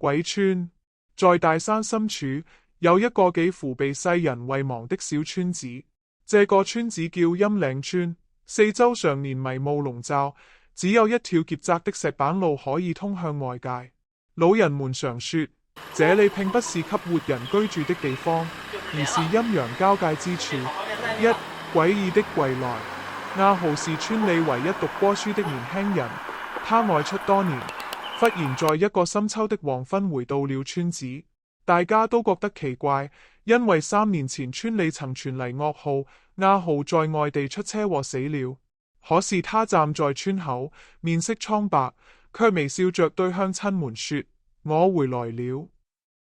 鬼村。在大山深處，有一個幾乎被世人遺忘的小村子。這個村子叫陰嶺村，四周常年迷霧籠罩，只有一條狹窄的石板路可以通向外界。老人們常說，這裏並不是給活人居住的地方，而是陰陽交界之處。一詭異的歸來。阿豪是村里唯一讀過書的年輕人，他外出多年，忽然在一個深秋的黃昏回到了村子。大家都覺得奇怪，因為3年前村里曾傳嚟噩耗，阿豪在外地出車禍死了。可是他站在村口，面色蒼白，卻微笑着對鄉親們說：我回來了。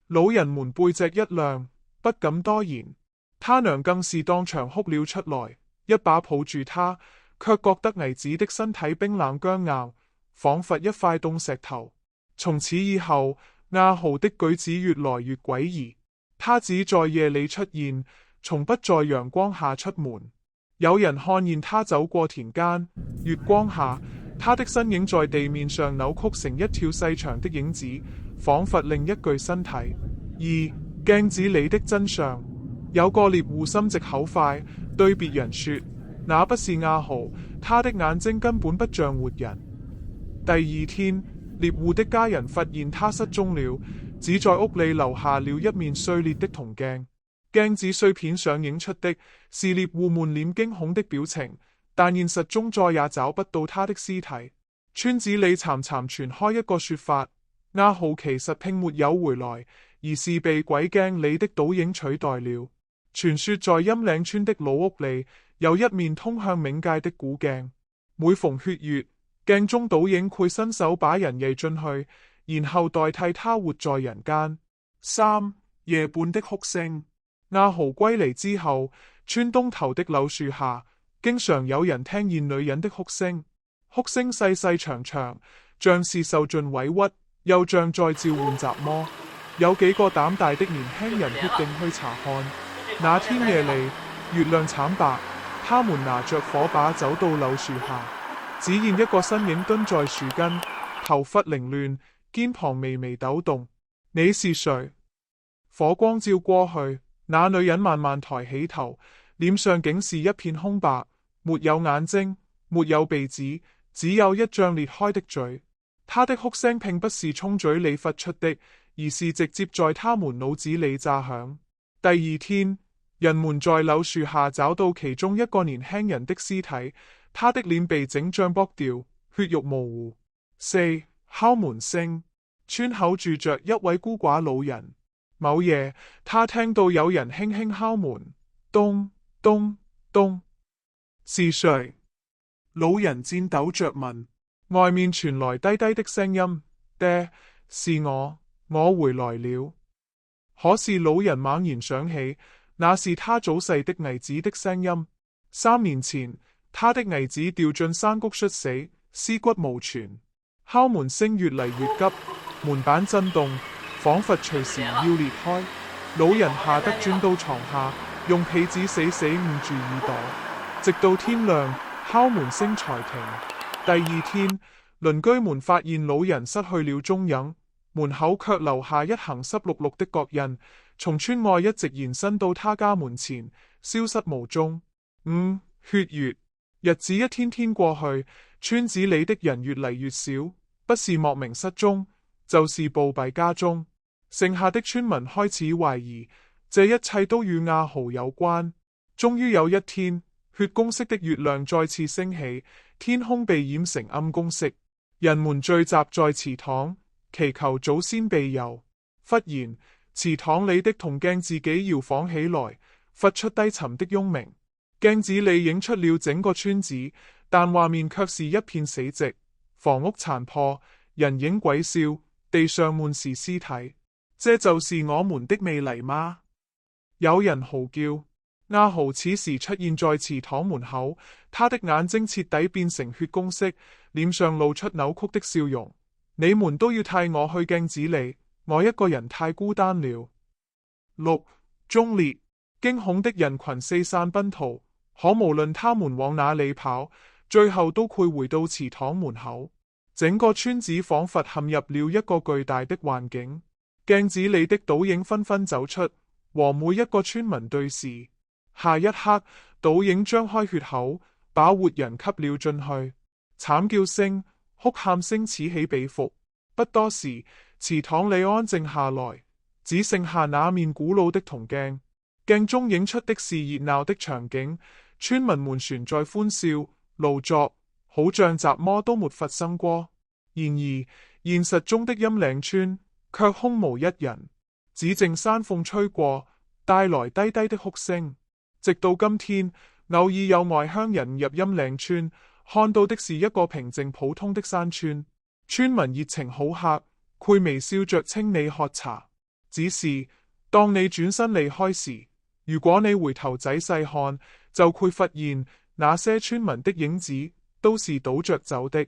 老人們背脊一亮，不敢多言。他娘更是當場哭了出來，一把抱住他，卻覺得兒子的身體冰冷僵硬，仿佛一塊凍石頭。從此以後，阿豪的舉止越來越詭異，他只在夜裏出現，從不在陽光下出門。有人看見他走過田間，月光下，他的身影在地面上扭曲成一條細長的影子，仿佛另一具身體。二鏡子裏的真相。有個獵戶心直口快，對別人說：那不是阿豪，他的眼睛根本不像活人。第二天，獵戶的家人發現他失蹤了，只在屋裏留下了一面碎裂的銅鏡。鏡子碎片上映出的是獵戶滿臉驚恐的表情，但現實中再也找不到他的屍體。村子裏慘慘傳開一個說法：阿豪其實並沒有回來，而是被鬼鏡裏的倒影取代了。傳說在陰嶺村的老屋裏有一面通向冥界的古鏡，每逢血月，鏡中倒影會伸手把人扔進去，然後代替他活在人間。三夜半的哭聲。阿豪歸離之後，村東頭的柳樹下，經常有人聽見女人的哭聲，哭聲細細長長，像是受盡委屈，又像在召喚雜魔。有幾個膽大的年輕人決定去查看。那天夜裏，月亮慘白，他們拿着火把走到柳樹下，只見一個身影蹲在樹根，頭髮凌亂，肩膀微微抖動。你是誰？火光照過去，那女人慢慢抬起頭，臉上竟是一片空白，沒有眼睛，沒有鼻子，只有一張裂開的嘴。她的哭聲並不是從嘴裏發出的，而是直接在他們腦子裏炸響。第二天，人們在柳樹下找到其中一個年輕人的屍體，他的臉被整張剝掉，血肉模糊。四敲門聲。村口住着一位孤寡老人。某夜，他聽到有人輕輕敲門，咚咚咚。是誰？老人顫抖着問。外面傳來低低的聲音：爹，是我回來了。可是老人猛然想起，那是他早逝的兒子的聲音。3年前，他的兒子掉進山谷摔死，屍骨無存。敲門聲越嚟越急，門板震動，仿佛隨時要裂開。老人嚇得鑽到床下，用被子死死捂住耳朵，直到天亮，敲門聲才停。第二天，鄰居們發現老人失去了蹤影，門口卻留下一行濕漉漉的腳印，從村外一直延伸到他家門前，消失無蹤。5血月。日子一天天過去，村子裏的人越嚟越少，不是莫名失蹤，就是暴斃家中。剩下的村民開始懷疑，這一切都與阿豪有關。終於有一天，血公色的月亮再次升起，天空被染成暗公色，人們聚集在祠堂，祈求祖先庇佑。忽然，祠堂裏的銅鏡自己搖晃起來，發出低沉的嗡鳴。鏡子裏映出了整個村子，但畫面卻是一片死寂，房屋殘破，人影鬼笑，地上滿是屍體。這就是我們的未來嗎？有人嚎叫。阿豪此時出現在祠堂門口，他的眼睛徹底變成血公色，臉上露出扭曲的笑容。你們都要替我去鏡子裏，我一個人太孤單了。6忠烈。驚恐的人群四散奔逃，可無論他們往哪裏跑，最後都會回到祠堂門口。整個村子仿佛陷入了一個巨大的幻境，鏡子裏的倒影紛紛走出，和每一個村民對視。下一刻，倒影張開血口，把活人吸了進去。慘叫聲、哭喊聲此起彼伏。不多時，祠堂裏安靜下來，只剩下那面古老的銅鏡，鏡中映出的是熱鬧的場景，村民們全在歡笑勞作，好像什麼都沒發生過。然而，現實中的陰嶺村卻空無一人，只剩山風吹過，帶來低低的哭聲。直到今天，偶爾有外鄉人入陰嶺村，看到的是一個平靜普通的山村，村民熱情好客，會微笑着請你喝茶。只是當你轉身離開時，如果你回頭仔細看，就會發現那些村民的影子都是倒着走的。